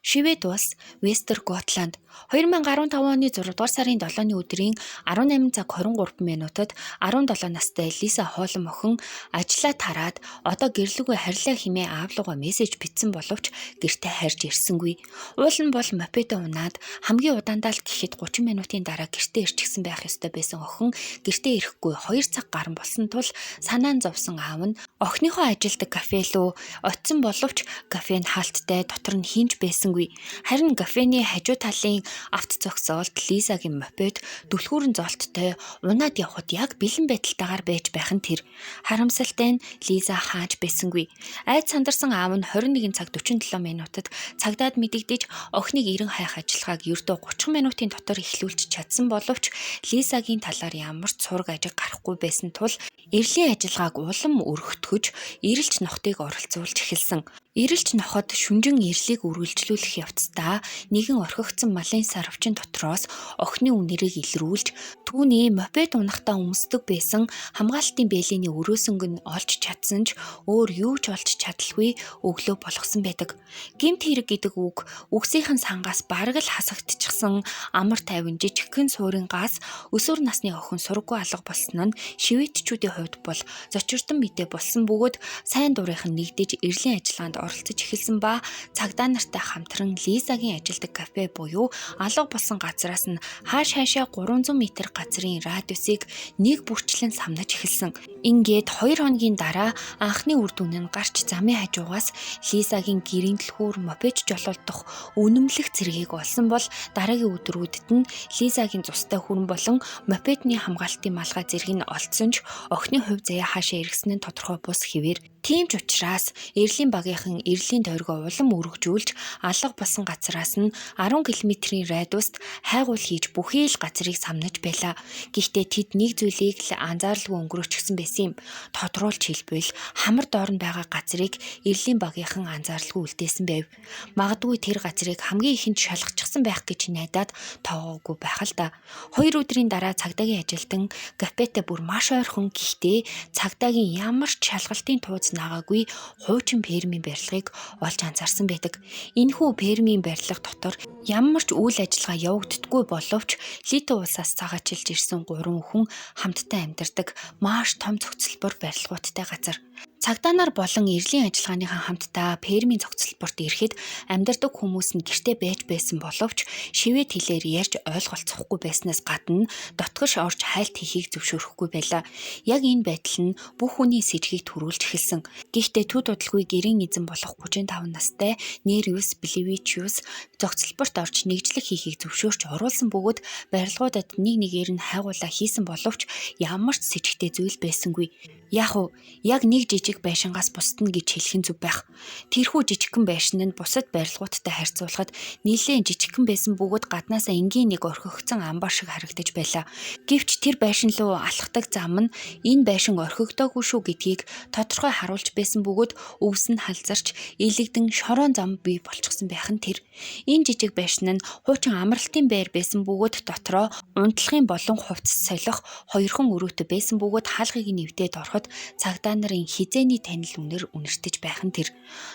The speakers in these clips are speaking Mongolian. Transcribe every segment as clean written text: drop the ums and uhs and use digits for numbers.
Швед улс Вестерготланд 2015 оны 6 дугаар сарын 7-ны өдрийн 18 цаг 23 минутад 17 настай Лиза Холм охин ажлаа тараад одоо гэрлүүгээ харьлаа хэмээн аавлуугаа мессеж бичсэн боловч гэртээ харж ирсэнгүй. Уул нь бол мопедо унаад хамгийн удаандаа л гэхэд 30 минутын дараа гэртээ ирчихсэн байх ёстой байсан охин гэртээ ирэхгүй 2 цаг гарan болсон тул санаан зовсон аав нь охиныхоо ажилдаг кафе руу очисон боловч кафе нь хаалттай, дотор нь хинж байсангүй. Харин кафений хажуу талын авто зогсоолд Лизагийн мопед түлхүүрэн золттой унаад явхад яг бэлэн байдалтайгаар байж байх нь тэр. Харамсалтай нь Лиза хааж байсангүй. Айд сандарсан аав нь 21 цаг 47 минутад цагдаад мэдэгдэж охиныг ирэн хайх ажиллагааг ердөө 30 минутын дотор эхлүүлж чадсан боловч Лизагийн талаар ямар ч сураг ажиг гарахгүй байсан тул эрлийн ажиллагааг улам өргөтгөж эрэлж нохтыг оролцуулж эхэлсэн. Эрэлж ноход шүнжин эрлийг үргэлжлүүлэх явцдаа нэгэн орхигдсон малын сарвчин дотроос охины үнэрийг илрүүлж түүний мопед унахтаа өмсдөг байсан хамгаалтын бэлэний өрөөсөнг нь олж чадсан ч өөр юу ч олж чадалгүй өглөө болгосон байдаг. Гэмт хэрэг гэдэг үг үгсийнхэн сангаас бараг л хасагдчихсан амар тайван жижигхэн суурин газ өсвөр насны охин сургуу алга болсон нь шивэдчүүдийн хувьд бол зочирдон мэдээ болсон бөгөөд сайн дурынхан нэгдэж эрлийн ажиллагаанд оролцож эхэлсэн ба цагдаа нартай хамтран Лизагийн ажилдаг кафе буюу алга болсон газраас нь хааш хаашаа 300 м газрын радиусыг нэг бүрчлэн самнаж эхэлсэн. Ингээд 2 хоногийн дараа анхны үр дүн нь гарч замын хажуугаас Лизагийн гэрийн түлхүүр мопед жолоодох үнэмлэх зэргийг олсон бол дараагийн өдрүүдэд нь Лизагийн цустай хүрэн болон мопедны хамгаалтын малгай зэрэг нь олдсон ч охины хувь заяа хаашаа иргэсэн нь тодорхой бус хэвээр. Тийм ч учраас эрлийн багийнхан эрлийн тойргоо улам өргөжүүлж алга болсон газраас нь 10 км-ийн радиуст хайгуул хийж бүхий л газрыг самнаж байлаа. Гэхдээ тэд нэг зүйлийг л анзааралгүй өнгөрөөчихсөн байсан юм. Тодруулж хэлбэл хамар доорн байгаа газрыг эрлийн багийнхан анзааралгүй үлдээсэн байв. Магадгүй тэр газрыг хамгийн ихэнд шалгачихсан байх гэж найдаад тоогоогүй байх л да. 2 өдрийн дараа цагдаагийн ажилтан кафетэй бүр маш ойрхон гэхдээ цагдаагийн ямар ч шалгалтын тууз наагаагүй хуучин фермийн барилгыг олж анзаарсан байдаг. Энэхүү фермийн барилга дотор ямар ч үйл ажиллагаа явагддаггүй боловч Литв улсаас цагаачилж ирсэн 3 хүн хамтдаа амьдардаг маш том цогцлбор барилгуудтай газар. Цагдаа нар болон эрлийн ажиллагааныхан хамтдаа фермийн цогцлборт ирэхэд амьдардаг хүмүүс нь гэртээ байж байсан боловч шивэд хэлээр ярьж ойлголцохгүй байснаас гадна дотгош орж хайлт хийхийг зөвшөөрөхгүй байлаа. Яг энэ байдал нь бүх хүний сэжгийг төрүүлж эхэлсэн. Гэхдээ төд удалгүй гэрийн эзэн болох 35 настай Нервис Блевичиус цогцлборт орж нэгжлэг хийхийг зөвшөөрч оруулсан бөгөөд барилгуудад нэг нэгээр нь хайгуулаа хийсэн боловч ямар ч сэжигтэй зүйл байсангүй. Яг нэг жижиг байшингаас бусдна гэж хэлэх нь зөв байх. Тэрхүү жижигхэн байшин нь бусад барилгуудтай харьцуулахад нэлээд жижигхэн байсан бөгөөд гаднаасаа энгийн нэг орхигдсон амбар шиг харагдаж байлаа. Гэвч тэр байшин руу алхдаг зам нь энэ байшин орхигдоогүй шүү гэдгийг тодорхой харуулж байсан бөгөөд өвс нь халзарч илэгдэн шорон зам бий болчихсон байх нь тэр. Энэ жижиг байшин нь хуучин амралтын байр байсан бөгөөд дотроо унтлагын болон хувцас солих 2 хон өрөөтэй байсан бөгөөд хаалгыг нэвдээд ороход цагдаа нарын хизээний танил үнэр үнэртэж байх нь тэр.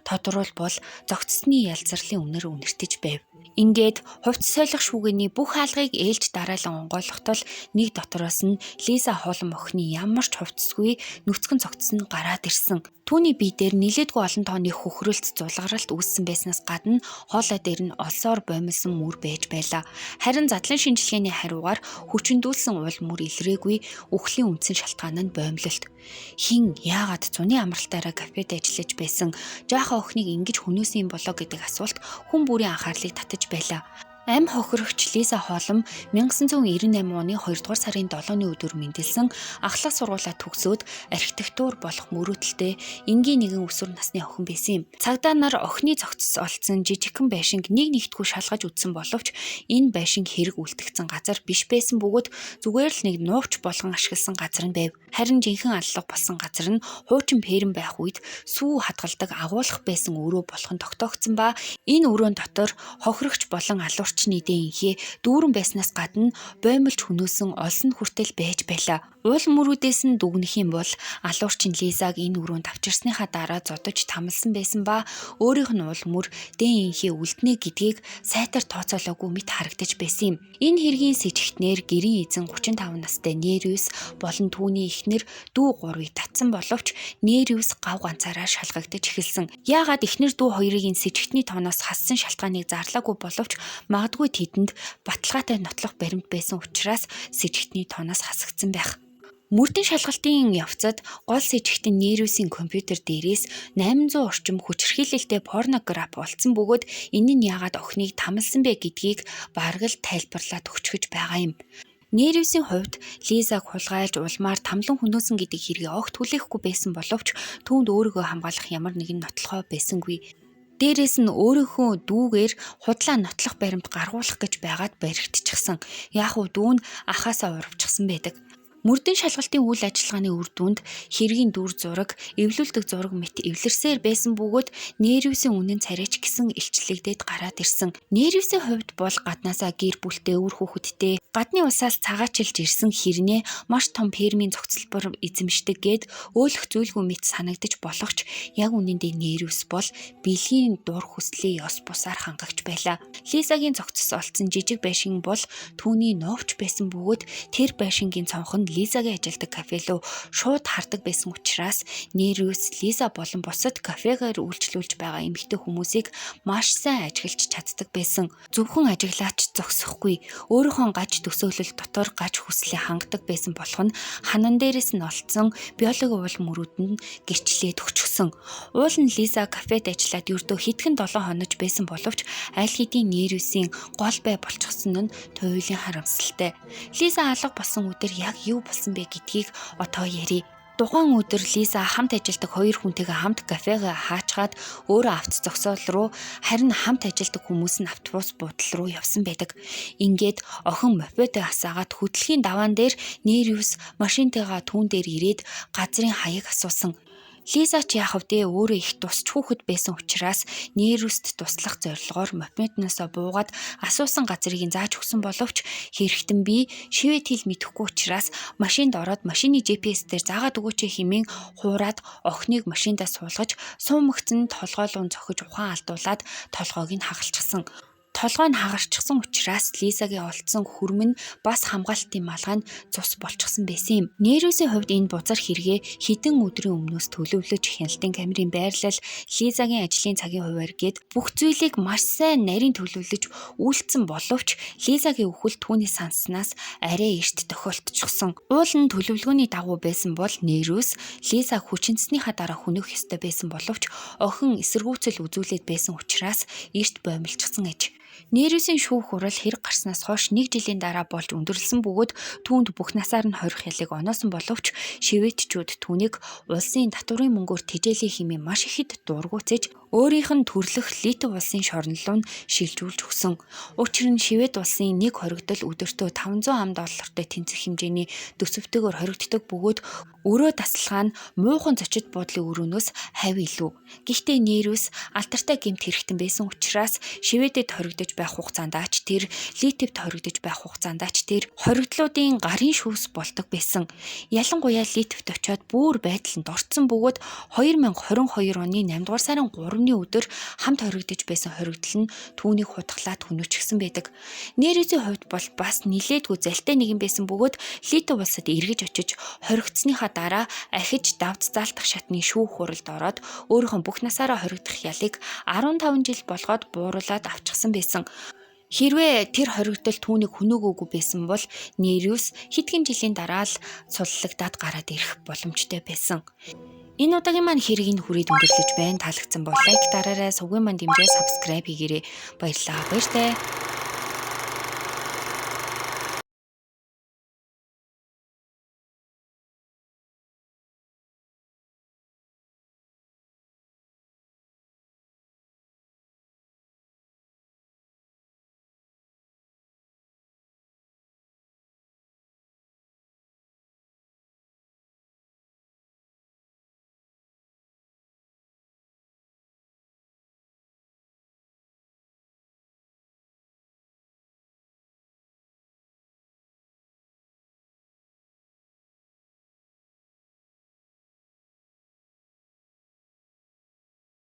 Тодорхойлбол зогцсны ялзарлын үнэр үнэртэж байв. Ингээд хувцас солих шүүгээний бүх хаалгыг ээлж дараалан онгойлготол нэг дотроос нь Лиза Холм охины ямар ч хувцасгүй нүцгэн цогцс нь гараад ирсэн. Түүний бие дээр нилээдгүй олон тооны хөхрөлт зулгаралт үүссэн байснаас гадна хоолой дээр нь олсоор боомлсон мөр байж байлаа. Харин задлан шинжилгээний хариугаар хүчндүүлсэн уул мөр илрээгүй, үхлийн үндсэн шалтгаан нь боомлолт. Хин яагаад цуны амралтаараа кафед ажиллаж байсан жаахан охиныг ингэж хөнөөсөн болоо гэдэг асуулт хүн бүрийн анхаарлыг татаж байлаа. Ам хохирогч Лиза Холм 1998 оны 2 дугаар сарын 7-ны өдөр мэндэлсэн ахлах сургуулаа төгсөөд архитектур болох мөрөөдөлтэй энгийн нэгэн өсвөр насны охин байсан юм. Цагдаа нар охины цогцос олдсон жижигхэн байшинг нэгтгүү шалгаж үзсэн боловч энэ байшинг хэрэг үлдгэсэн газар биш байсан бөгөөд зүгээр л нэг нуугч болгон ашигласан газар нь байв. Харин жинхэнэ аллах болсон газар нь хуучин ферм байх үед сүү хадгалдаг агуулах байсан өрөө болох нь тогтоогдсон ба энэ өрөөнд дотор хохирогч болон алуурч орчны дээнхээ дүүрэн байснаас гадна боомлж хөнөөсөн олсон хүртэл байж байлаа. Уул мөрүүдээс нь дүгнэх юм бол алуурчин Лизаг энэ өрөөнд авчирсныхаа дараа зодож тамалсан байсан ба өөрийнх нь уул мөр дээнхээ үлднэ гэдгийг сайтар тооцоолоогүй мэт харагдаж байсан юм. Энэ хэргийн сэжигтнэр гэрийн эзэн 35 настай Нервс болон түүний эхнэр дүү 3-ыг татсан боловч Нервс гав ганцаараа шалгагдаж эхэлсэн. Яагаад эхнэр дүү хоёрыг энэ сэжигтний тооноос хассан шалтгааныг зарлаагүй боловч магадгүй тэдэнд баталгаатай нотлох баримт байсан учраас сэжигтний тооноос хасагдсан байх. Мөрдөн шалгалтын явцад гол сэжигтэн Нервсийн компьютер дээрээс 800 орчим хүчирхийлэлтэй порнограф олдсон бөгөөд энэ нь яагаад охиныг тамалсан бэ гэдгийг бараг л тайлбарлаад өгчөж байгаа юм. Нервсийн хувьд Лизаг хулгайлж улмаар тамлан хөнөөсөн гэдэг хэргийг огт хүлээхгүй байсан боловч түүнд өөрийгөө хамгаалах ямар нэгэн нотлохоо байсангүй. Дээрээс нь өөрийнхөө дүүгээр худлаа нотлох баримт гаргуулах гэж байгаад баригдчихсан. Яг уу дүү нь ахаасаа урвчихсан байдаг. Мөрдөн шалгалтын үйл ажиллагааны үр дүнд хэргийн дүр зураг, эвлүүлдэг зураг мэт эвлэрсээр байсан бөгөөд Нервсийн үнэн царайч гэсэн илчлэгдээд гараад ирсэн. Нервсийн хувьд бол гаднаасаа гэр бүлтэй үр хүүхэдтэй гадны улсаас цагаачилж ирсэн хэрнээ маш том фермийн зохицолбор эзэмшдэг гэд өөлөх зүйлгүй мэт санагдаж болох ч яг үнэндээ Нервс бол бэлгийн дур хүслээ ёс бусаар хангагч байлаа. Лизагийн зохицос олдсон жижиг байшин бол түүний новч байсан бөгөөд тэр байшингийн цонх нь Лизагийн ажилдаг кафе руу шууд хардаг байсан учраас Нервс Лиза болон бусад кафегаар үйлчлүүлж байгаа эмэгтэй хүмүүсийг маш сайн ажиглаж чаддаг байсан. Зөвхөн ажиглаач зогсохгүй, өөрийнхөө гаж төсөөлөл дотор гаж хүслээ хангадаг байсан болох нь ханан дээрээс нь олцсон биологи уул мөрүүд нь гэрчлээд өгчихсөн. Уул нь Лиза кафед ажиллаад ердөө хэдхэн 7 хонож байсан боловч аль хэдийн Нервсийн гол бай болчихсон нь туйлын харамсалтай. Лиза алга болсон өдөр яг юу болсон бэ гэдгийг одоо ярив. Тухайн өдөр Лиза хамт ажилладаг 2 хүнтэйгээ хамт кафегээ хаачгаад өөрөө авто зогсоол руу харин хамт ажилладаг хүмүүс нь автобус буудлал руу явсан байдаг. Ингээд охин мопедыг асаагаад хөдөлгөөний даваан дээр Нервс машинтайгаа түүн дээр ирээд газрын хаяг асуусан. Лиза ч яах вэ өөрөө их тусч хүүхэд байсан учраас Нервст туслах зорилгоор мопеднаас буугаад асуусан газрыг зааж өгсөн боловч хэрэгтэн би шивэд хэл мэдэхгүй учраас машинд ороод машины GPS дээр заагаад өгөөч хэмээн хуураад охиныг машиндаа суулгаж суумагцэн толгойлуун цохиж ухаан алдуулаад толгойг нь хагалчихсан. Толгой нь хагарчихсан учраас Лизагийн олдсон хүрмэн бас хамгаалтын малгай нь цус болчихсон байсан юм. Нервсийн хувьд энэ бузар хэрэгээ хэдэн өдрийн өмнөөс төлөвлөж хяналтын камерын байрлал, Лизагийн ажлын цагийн хуваар гээд бүх зүйлийг маш сайн нарийн төлөвлөж үйлцсэн боловч Лизагийн өвхөл түүний санснаас арай эрт тохиолдчихсон. Уул нь төлөвлөгөөний дагуу байсан бол Нервс Лизаг хүчинцснийхаа дараа хөнөөх ёстой байсан боловч охин эсэргүүцэл үзүүлээд байсан учраас эрт боомлчихсан аж. Нервсийн шүүх хурал хэрэг гарснаас хойш 1 жилийн дараа болж өндөрлсөн бөгөөд түүнд бүх насаар нь хорих ялыг оноосон боловч шивэдчүүд түүнийг улсын татврын мөнгөөр тижээлээ хэмээн маш ихэд дургуутсаж өөрийнх нь төрлөх Литв улсын шорнолоо нь шилжүүлж өгсөн. Учир нь Швед улсын нэг хоригдол өдөртөө $500 тэнцэх хэмжээний төсөвтэйгээр хоригддог бөгөөд өрөө тасалгаа нь муухан зочид буудлын өрөөнөөс хавь илүү. Гэхдээ Нервс алдартай гэмт хэрэгтэн байсан учраас Шведэд хоригдож байх хугацаанд ач тэр Литвд хоригдож байх хугацаанд ач тэр хоригдлуудын гарын шүүс болдог байсан. Ялангуяа Литвд очиод бүр байдалд орцсон бөгөөд 2022 оны 8 дугаар сарын 3-ны өдөр хамт хоригдож байсан хоригдол нь түүнийг хутгалаад хөнөөчихсөн байдаг. Нервсийн хувьд бол бас нилээдгүй залтай нэгэн байсан бөгөөд Литв улсад эргэж очиж хоригдсныхаа дараа ахиж давц заалтах шатны шүүх хуралд ороод өөрийнхөө бүх насаараа хоригдох ялыг 15 жил болгоод бууруулад авчихсан байсан. Хэрвээ тэр хоригдол түүнийг хөнөөгөөгүй байсан бол Нервс хэдхэн жилийн дараа л суллагдаад гараад ирэх боломжтой байсан. Энэ удаагийн маань хэргийг хүрээд өндөрлөж байна. Таалагдсан бол лайк дараарай, сувгийн маань дэмжээ, subscribe хийгээрэй. Баярлалаа. Баяртай.